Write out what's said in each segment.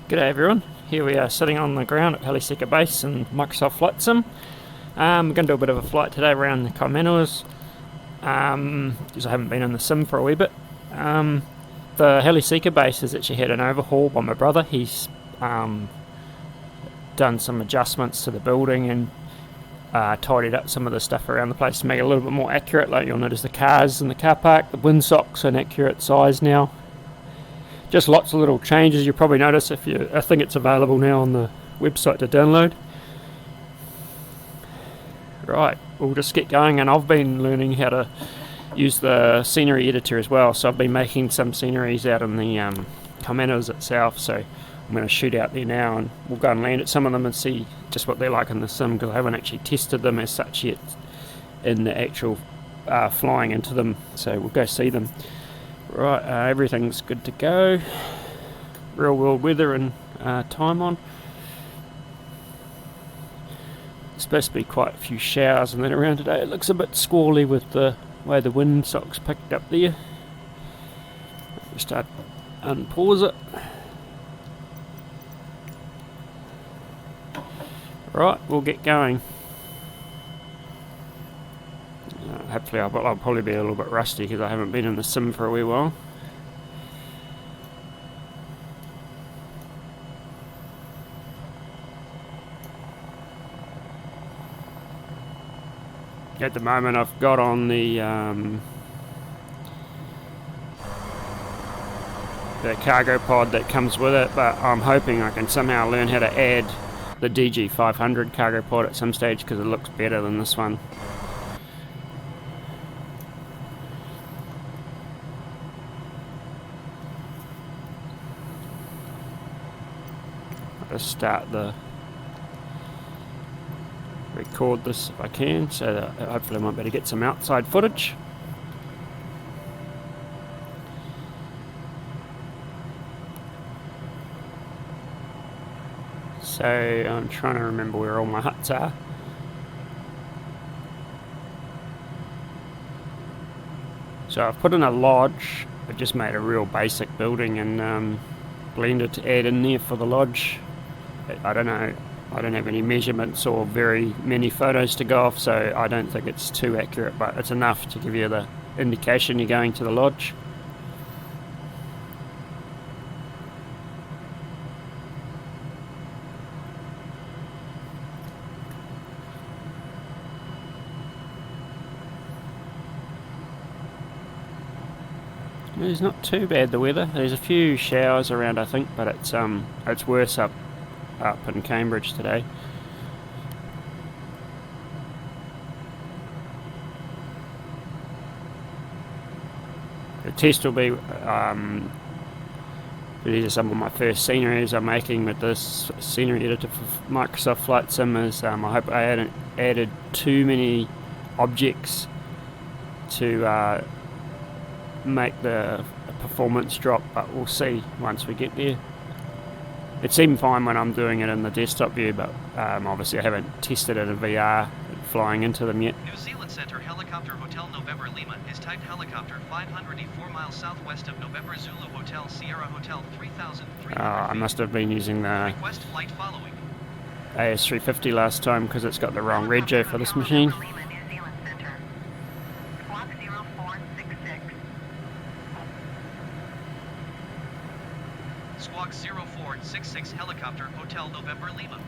G'day everyone, here we are sitting on the ground at Helipads Base in Microsoft Flight Sim. I'm going to do a bit of a flight today around the Kaimanawas, because I haven't been in the sim for a wee bit. The Helipads Base has actually had an overhaul by my brother. He's done some adjustments to the building and tidied up some of the stuff around the place to make it a little bit more accurate. Like you'll notice the cars in the car park, the windsocks are an accurate size now. Just lots of little changes. You'll probably notice I think it's available now on the website to download. Right, we'll just get going, and I've been learning how to use the scenery editor as well. So I've been making some sceneries out in the Kaimanawas itself. So I'm going to shoot out there now, and we'll go and land at some of them and see just what they're like in the sim, because I haven't actually tested them as such yet in the actual flying into them. So we'll go see them. Right, everything's good to go. Real world weather and time on. It's supposed to be quite a few showers and then around today. It looks a bit squally with the way the windsocks picked up there. We'll start unpause it. Right, we'll get going. Hopefully I'll probably be a little bit rusty because I haven't been in the sim for a wee while. At the moment I've got on the cargo pod that comes with it, but I'm hoping I can somehow learn how to add the DG500 cargo pod at some stage, because it looks better than this one. I'll just start record this if I can, so that hopefully I might be able to get some outside footage. So I'm trying to remember where all my huts are. So I've put in a lodge. I just made a real basic building and blended to add in there for the lodge. I don't know, I don't have any measurements or very many photos to go off, so I don't think it's too accurate, but it's enough to give you the indication you're going to the lodge. It's not too bad, the weather. There's a few showers around, I think, but it's worse up in Cambridge today. The test will be these are some of my first sceneries I'm making with this scenery editor for Microsoft Flight Sim. I hope I hadn't added too many objects to make the performance drop, but we'll see once we get there. It seemed fine when I'm doing it in the desktop view, but obviously I haven't tested it in VR flying into them yet. New Zealand Center Helicopter Hotel November Lima is typed helicopter 584 miles southwest of November Zulu Hotel Sierra Hotel 3300. I must have been using the Request flight following. AS350 last time because it's got the wrong rego for this machine. Squawk 0466 Helicopter Hotel November Lima.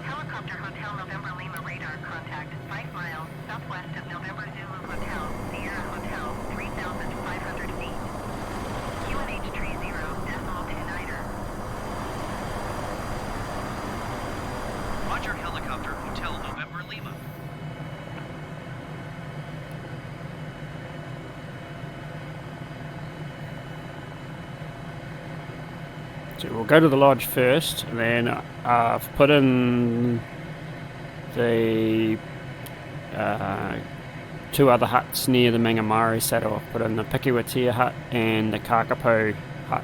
Helicopter Hotel November Lima radar contact 5 miles southwest of November Zulu Hotel Sierra Hotel 3,500 feet. QNH 30.29er. Roger Helicopter Hotel November Lima. So we'll go to the lodge first, and then I've put in the two other huts near the Mangamari saddle. I've put in the Pikiawatea Hut and the Kakapo Hut,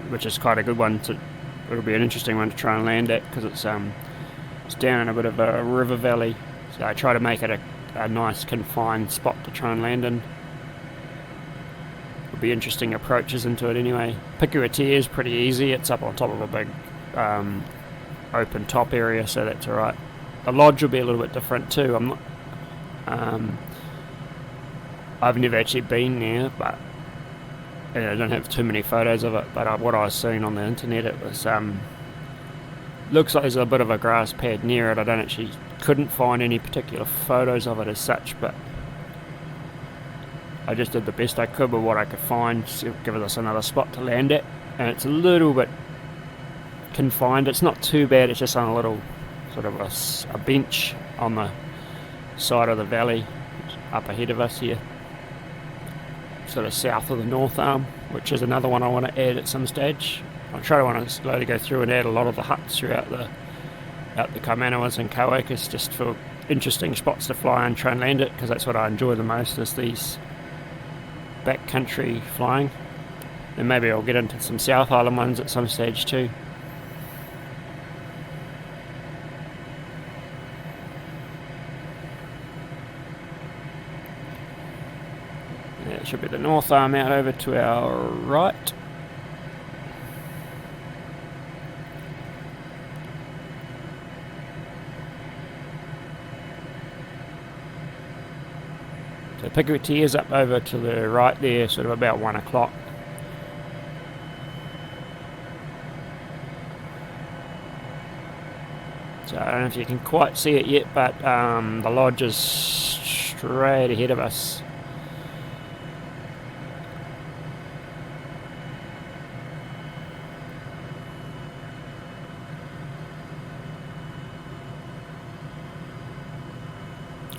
which is quite a good one. It'll be an interesting one to try and land at, because it's down in a bit of a river valley. So I try to make it a nice confined spot to try and land in. would be interesting approaches into it anyway. Pikiawatea is pretty easy. It's up on top of a big open top area, so that's alright. The lodge will be a little bit different too. I'm not, I've never actually been there, but I don't have too many photos of it. But what I was seeing on the internet, it was looks like there's a bit of a grass pad near it. I couldn't find any particular photos of it as such, but I just did the best I could with what I could find, give us another spot to land at. And it's a little bit confined. It's not too bad. It's just on a little sort of a bench on the side of the valley up ahead of us here, sort of south of the North Arm, which is another one I want to add at some stage. I want to slowly go through and add a lot of the huts throughout the Kaimanawas and Owhaokas, just for interesting spots to fly and try and land it, because that's what I enjoy the most, is these backcountry flying. And maybe I'll get into some South Island ones at some stage too. Yeah, it should be the North Arm out over to our right. So Pikiawatea is up over to the right there, sort of about 1 o'clock. So I don't know if you can quite see it yet, but the lodge is straight ahead of us.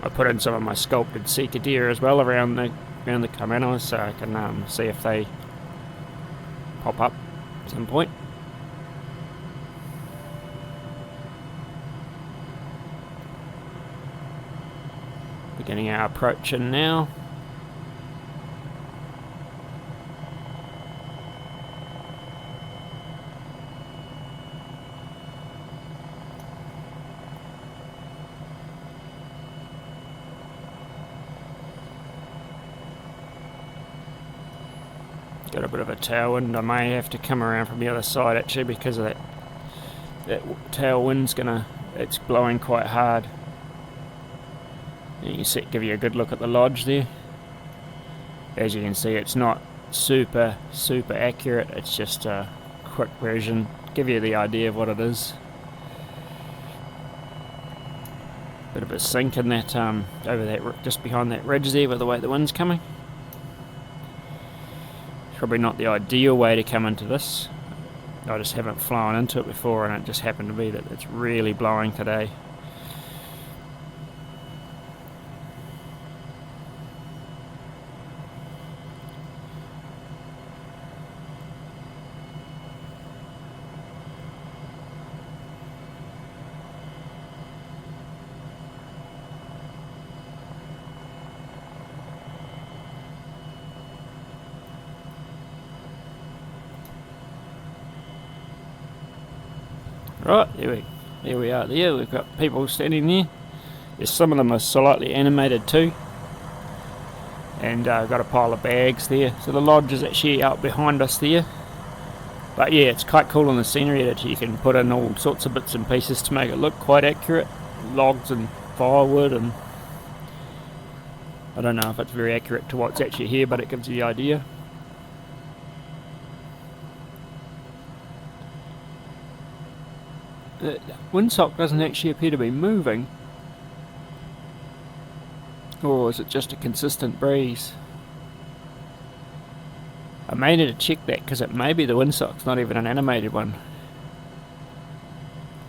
I put in some of my sculpted sika deer as well around the Kaimanawas, so I can see if they pop up at some point. Beginning our approach in now. Got a bit of a tailwind. I may have to come around from the other side actually, because of that tailwind's it's blowing quite hard. You can give you a good look at the lodge there. As you can see, it's not super accurate. It's just a quick version, give you the idea of what it is. Bit of a sink in that over that, just behind that ridge there, with the way the wind's coming. Probably not the ideal way to come into this. I just haven't flown into it before, and it just happened to be that it's really blowing today. Right, here we are there. We've got people standing there. Some of them are slightly animated too. And I've got a pile of bags there. So the lodge is actually out behind us there. But yeah, it's quite cool in the scenery that you can put in all sorts of bits and pieces to make it look quite accurate. Logs and firewood, and I don't know if it's very accurate to what's actually here, but it gives you the idea. The windsock doesn't actually appear to be moving. Or is it just a consistent breeze? I may need to check that, because it may be the windsock's not even an animated one.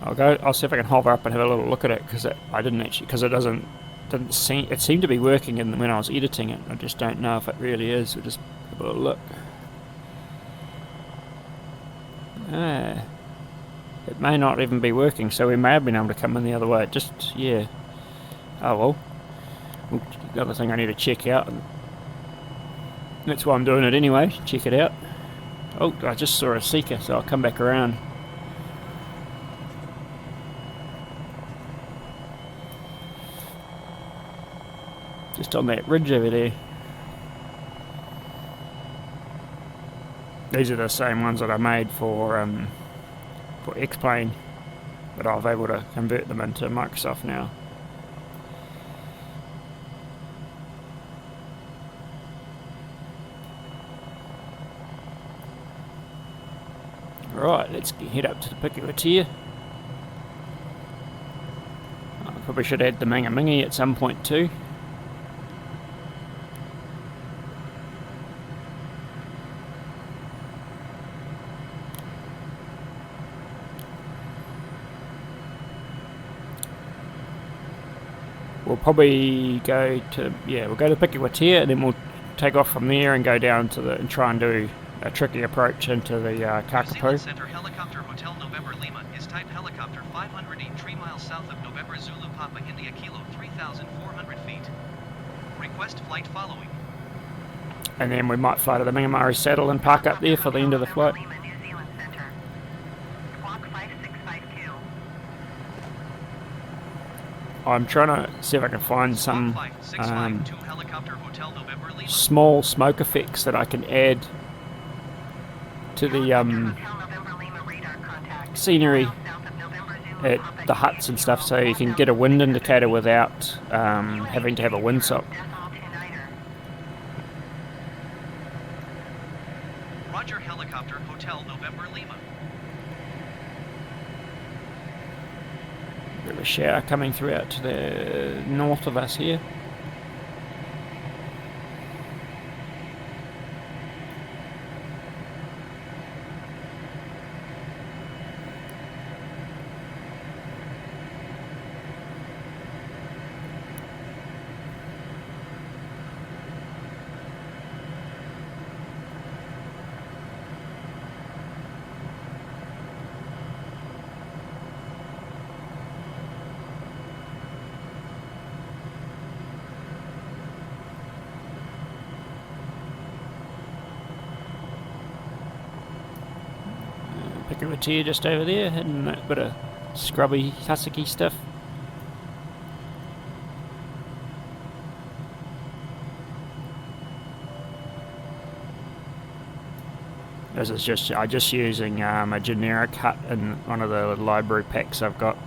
I'll see if I can hover up and have a little look at it, because it seemed to be working when I was editing it. I just don't know if it really is. We'll just have a little look. It may not even be working, so we may have been able to come in the other way. Yeah. Oh well. The other thing I need to check out, and that's why I'm doing it anyway, check it out. Oh, I just saw a seeker, so I'll come back around. Just on that ridge over there. These are the same ones that I made for X-Plane, but I was able to convert them into Microsoft now. Right, let's head up to the Pikiawatea. I probably should add the Mangamingi at some point too. We'll probably go to Pikiawatea, and then we'll take off from there and go down to and try and do a tricky approach into the Kakapo. Center Helicopter Hotel November Lima is type helicopter 508 3 miles south of November Zulu Papa India Kilo 3,400 feet. Request flight following. And then we might fly to the Mingamari Saddle and park up there for the end of the flight. Lima, New Zealand Center. Squawk 5652. I'm trying to see if I can find some Squawk 5652 Helicopter Hotel November Lima. small smoke effects that I can add to the scenery at the huts and stuff, so you can get a wind indicator without having to have a windsock. Roger, Helicopter Hotel November Lima. Bit of a shower coming through out to the north of us here. Pikiawatea just over there, hitting that bit of scrubby, tussocky stuff. This is just using a generic hut in one of the library packs I've got.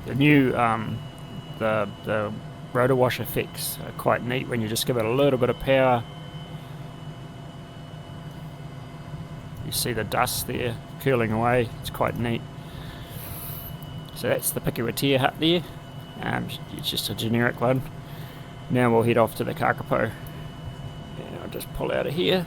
The new the rotor wash effects are quite neat when you just give it a little bit of power. You see the dust there curling away. It's quite neat. So that's the Pikiawatea Hut there. It's just a generic one. Now we'll head off to the Kakapo. And I'll just pull out of here.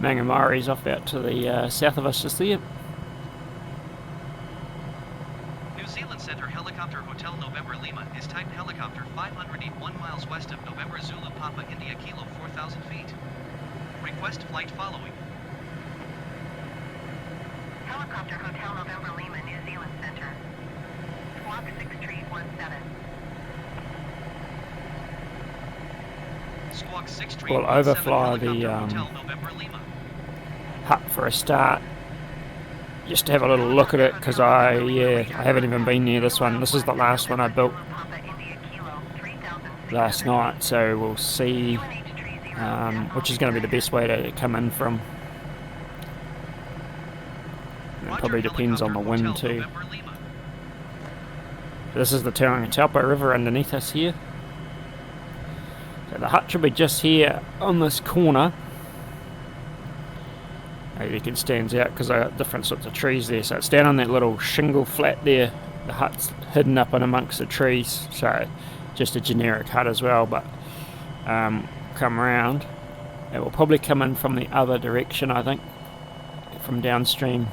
Mangamari's off out to the south of us just there. New Zealand Center Helicopter Hotel November Lima is type helicopter 581 miles west of November Zulu Papa India Kilo 4,000 feet. Request flight following. Helicopter Hotel November Lima, New Zealand Center. Squawk 6317. Squawk 6317 We'll overfly the Hotel November Lima. hut for a start, just to have a little look at it, because I haven't even been near this one. This is the last one I built last night, so we'll see which is going to be the best way to come in from. It probably depends on the wind too. This is the Taupo River underneath us here. So the hut should be just here on this corner. Maybe it stands out because I got different sorts of trees there. So it's down on that little shingle flat there. The hut's hidden up in amongst the trees. So just a generic hut as well, but come around. It will probably come in from the other direction, I think, from downstream.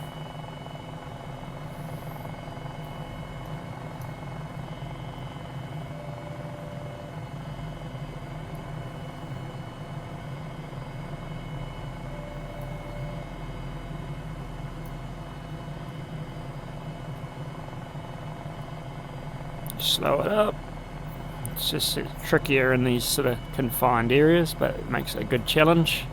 Slow it up. It's just trickier in these sort of confined areas, but it makes it a good challenge.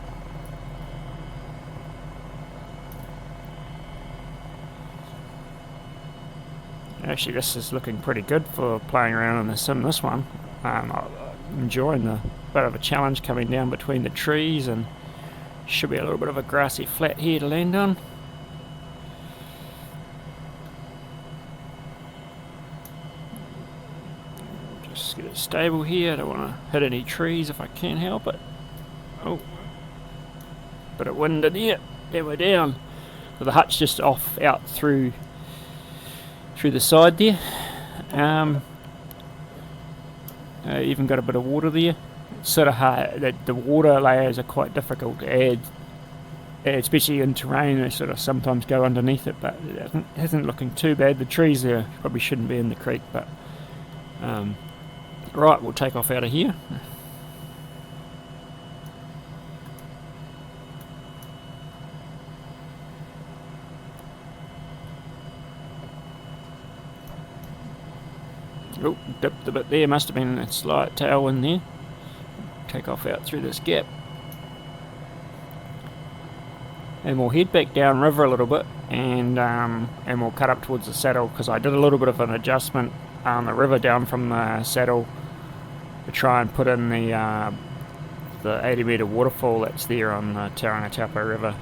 Actually, this is looking pretty good for playing around in the sim, this one. I'm enjoying the bit of a challenge coming down between the trees, and should be a little bit of a grassy flat here to land on. Just get it stable here. I don't want to hit any trees if I can help it. Oh, bit of wind in here. There we're down. So the hut's just off out through the side there. Even got a bit of water there. It's sort of hard. The water layers are quite difficult to add, especially in terrain. They sort of sometimes go underneath it, but it isn't looking too bad. The trees there probably shouldn't be in the creek, but right, we'll take off out of here. Oh, dipped a bit there, must have been a slight tailwind there. Take off out through this gap. And we'll head back down river a little bit, and we'll cut up towards the saddle, because I did a little bit of an adjustment on the river down from the saddle to try and put in the 80 metre waterfall that's there on the Tarangatapa River.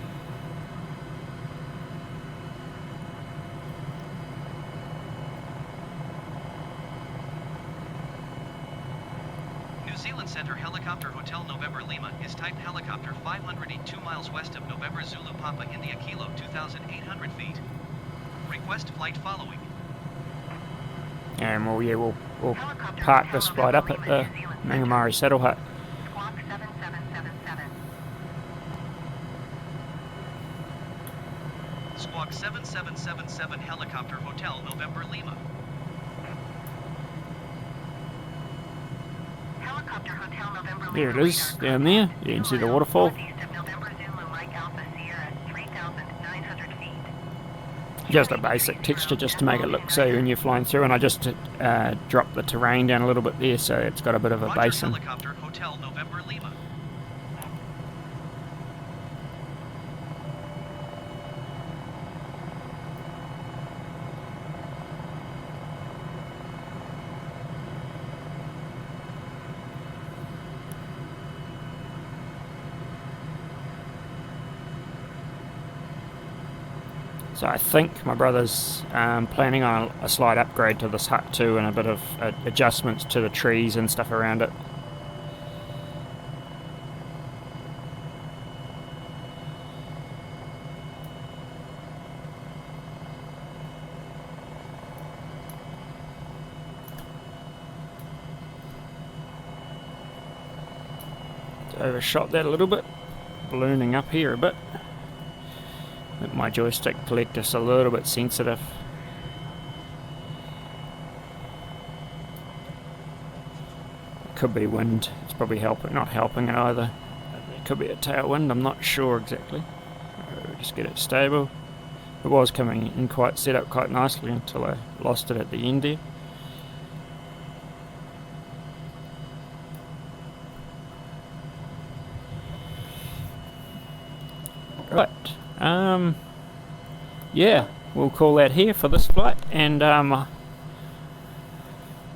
Center Helicopter Hotel November Lima is typed helicopter 502 miles west of November Zulu Papa India Kilo 2,800 feet. Request flight following. And we'll park this flight up at the Mangamari Saddle Hut. Squawk 7777 Helicopter Hotel November Lima. There it is, down there. You can see the waterfall. Just a basic texture just to make it look so when you're flying through, and I just dropped the terrain down a little bit there so it's got a bit of a basin. Helicopter Hotel November Lima. So I think my brother's planning on a slight upgrade to this hut too, and a bit of adjustments to the trees and stuff around it. Overshot that a little bit, ballooning up here a bit. My joystick collector's a little bit sensitive. Could be wind. It's probably not helping it either. It could be a tailwind. I'm not sure exactly. Just get it stable. It was coming in set up quite nicely until I lost it at the end there. Right. Yeah, we'll call that here for this flight, and that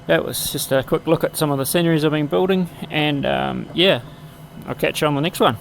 was just a quick look at some of the sceneries I've been building, and yeah, I'll catch you on the next one.